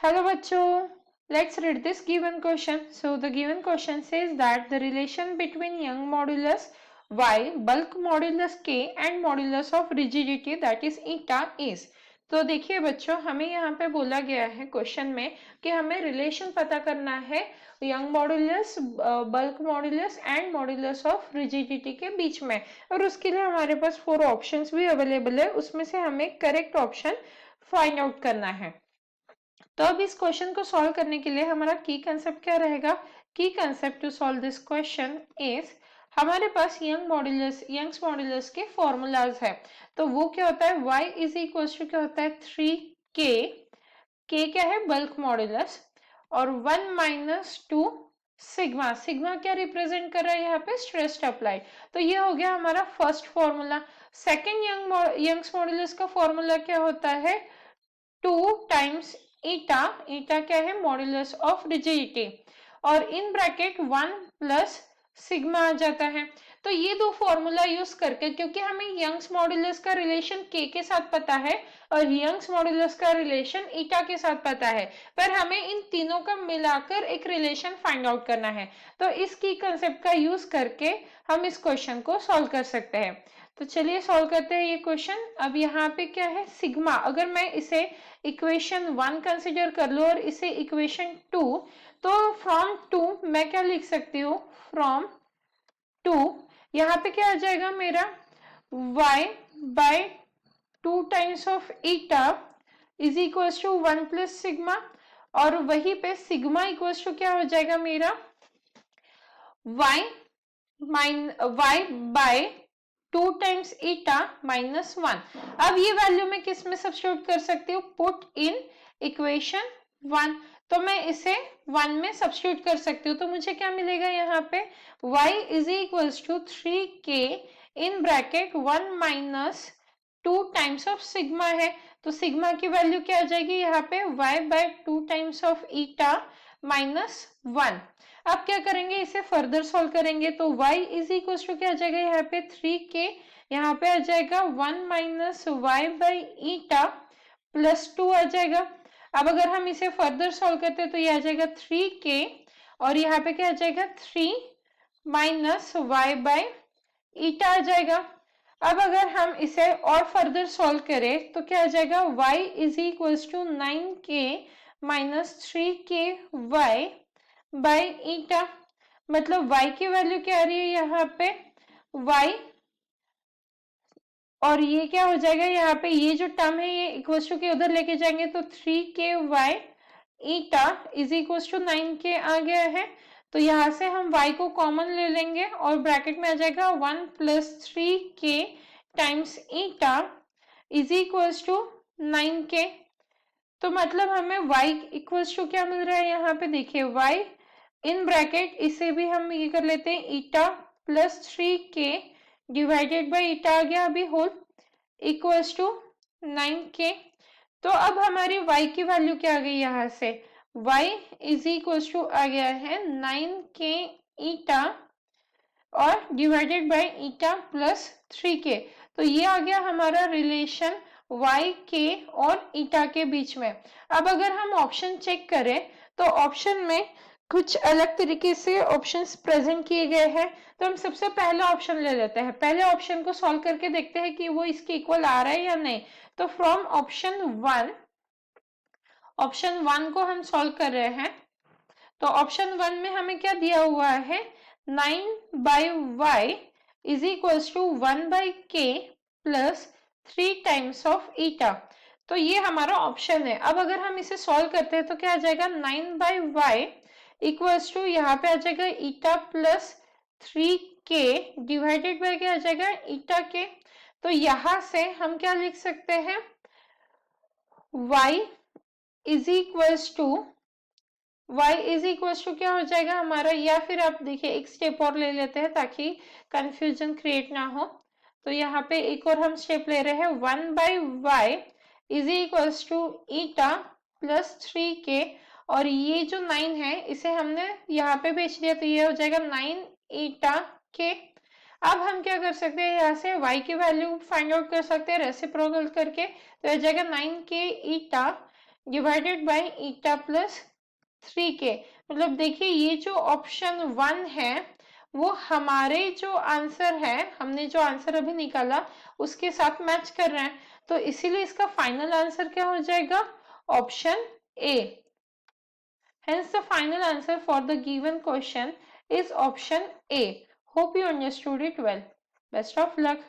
Hello bachcho, let's read this given question. So the given question says that the relation between young modulus y, bulk modulus k and modulus of rigidity that is eta is. तो देखिए बच्चों, हमें यहाँ पे बोला गया है question में कि हमें रिलेशन पता करना है young modulus, bulk modulus and modulus of rigidity के बीच में, और उसके लिए हमारे पास 4 ऑप्शंस भी अवेलेबल है। उसमें से हमें करेक्ट ऑप्शन फाइंड आउट करना है। तो अब इस क्वेश्चन को सॉल्व करने के लिए हमारा की कंसेप्ट क्या रहेगा? की concept to solve this question is, हमारे पास यंग्स मॉड्यूलस के फॉर्मूलाज है। तो वो क्या होता है? y इज इक्वल टू क्या होता है? 3k। k क्या है? Bulk modulus. और 1 माइनस 2 सिग्मा। सिग्मा क्या रिप्रेजेंट कर रहा है यहाँ पे? Stress applied. तो ये हो गया हमारा first formula. Second Young's modulus का फॉर्मूला क्या होता है? 2 टाइम्स ईटा। ईटा क्या है? Modulus of rigidity. और इन ब्रैकेट 1 प्लस सिग्मा आ जाता है। तो ये दो फॉर्मूला यूज करके, क्योंकि हमें यंग्स मॉड्यूलस का रिलेशन के साथ पता है और यंग्स मॉड्यूलस का रिलेशन ईटा के साथ पता है, पर हमें इन तीनों का मिलाकर एक रिलेशन फाइंड आउट करना है। तो इस की कंसेप्ट का यूज करके हम इस क्वेश्चन को सॉल्व कर सकते हैं। तो चलिए सॉल्व करते हैं ये क्वेश्चन। अब यहाँ पे क्या है? सिग्मा। अगर मैं इसे इक्वेशन 1 कंसिडर कर लो और इसे इक्वेशन 2, तो फ्रॉम 2 मैं क्या लिख सकती हूँ? फ्रॉम 2 यहाँ पे क्या आ जाएगा मेरा? y by 2 times of eta is equal to 1 plus sigma. और वहीं पे सिग्मा इक्वल टू क्या हो जाएगा मेरा? y by 2 times eta minus 1। अब ये वैल्यू मैं किस में सब्स्टिट्यूट कर सकती हूँ? Put in equation 1। तो मैं इसे 1 में सब्स्टिट्यूट कर सकती हूँ। तो मुझे क्या मिलेगा यहाँ पे? y is equals to 3k in bracket 1 minus 2 times of sigma है। तो सिग्मा की वैल्यू क्या आ जाएगी यहाँ पे? y by 2 times of eta minus 1। अब क्या करेंगे? इसे फर्दर सॉल्व करेंगे। तो y इज इक्वल टू क्या आ जाएगा यहाँ पे? 3k। यहाँ पे आ जाएगा 1 minus Y by eta plus 2 आ जाएगा। अब अगर हम इसे फर्दर सॉल्व करते हैं तो ये आ जाएगा 3k, और यहाँ पे क्या आ जाएगा? 3 माइनस वाई बाई ईटा आ जाएगा। अब अगर हम इसे और फर्दर सॉल्व करें तो क्या आ जाएगा? y is equal to 9k minus 3k y by eta. मतलब y की वैल्यू क्या आ रही है यहाँ पे? y, और ये क्या हो जाएगा यहाँ पे? ये जो टर्म है ये इक्वल टू के उधर लेके जाएंगे तो 3k y eta is equal to 9k आ गया है। तो यहाँ से हम y को कॉमन ले लेंगे और ब्रैकेट में आ जाएगा 1 plus 3k times eta is equal to 9k। तो मतलब हमें y इक्वल टू क्या मिल रहा है यहाँ पे? देखिए y इन ब्रैकेट, इसे भी हम ये कर लेते हैं, eta plus 3k divided by eta आ गया अभी होल, इक्वल्स टू 9k। तो अब हमारी y की वैल्यू क्या आ गई यहाँ से? y इज इक्वल्स टू आ गया है 9k ईटा और divided by eta plus 3k। तो ये आ गया हमारा रिलेशन y के और ईटा के बीच में। अब अगर हम ऑप्शन चेक करें तो ऑप्शन में कुछ अलग तरीके से ऑप्शंस प्रेजेंट किए गए हैं। तो हम सबसे पहला ऑप्शन ले लेते हैं। पहले ऑप्शन को सॉल्व करके देखते हैं कि वो इसके इक्वल आ रहा है या नहीं। तो फ्रॉम ऑप्शन 1 को हम सॉल्व कर रहे हैं। तो ऑप्शन 1 में हमें क्या दिया हुआ है? 9 by Y is equal to 1 by K plus 3 times of eta. तो ये हमारा ऑप्शन है। अब अगर हम इसे सॉल्व करते हैं तो क्या आ जाएगा? 9 बाई वाई इक्वल्स टू यहाँ पे आ जाएगा ईटा प्लस 3k डिवाइडेड बाय क्या आ जाएगा? ईटा के। तो यहां से हम क्या लिख सकते हैं? y इज इक्वल्स टू क्या हो जाएगा हमारा? या फिर आप देखिए एक स्टेप और ले लेते हैं ताकि कंफ्यूजन क्रिएट ना हो। तो यहाँ पे एक और हम स्टेप ले रहे हैं। 1 by Y is equals to eta plus 3k, और ये जो 9 है इसे हमने यहाँ पे भेज दिया तो ये हो जाएगा 9 ईटा के। अब हम क्या कर सकते हैं? यहाँ से y की वैल्यू फाइंड आउट कर सकते हैं रेसिप्रोकल करके। तो हो जाएगा 9k eta divided by eta plus 3k। मतलब देखिए ये जो ऑप्शन 1 है वो हमारे जो आंसर है, हमने जो आंसर अभी निकाला उसके साथ मैच कर रहे हैं, तो इसीलिए इसका फाइनल आंसर क्या हो जाएगा, option A. Hence the final answer for the given question is option A. Hope you understood it well. Best of luck.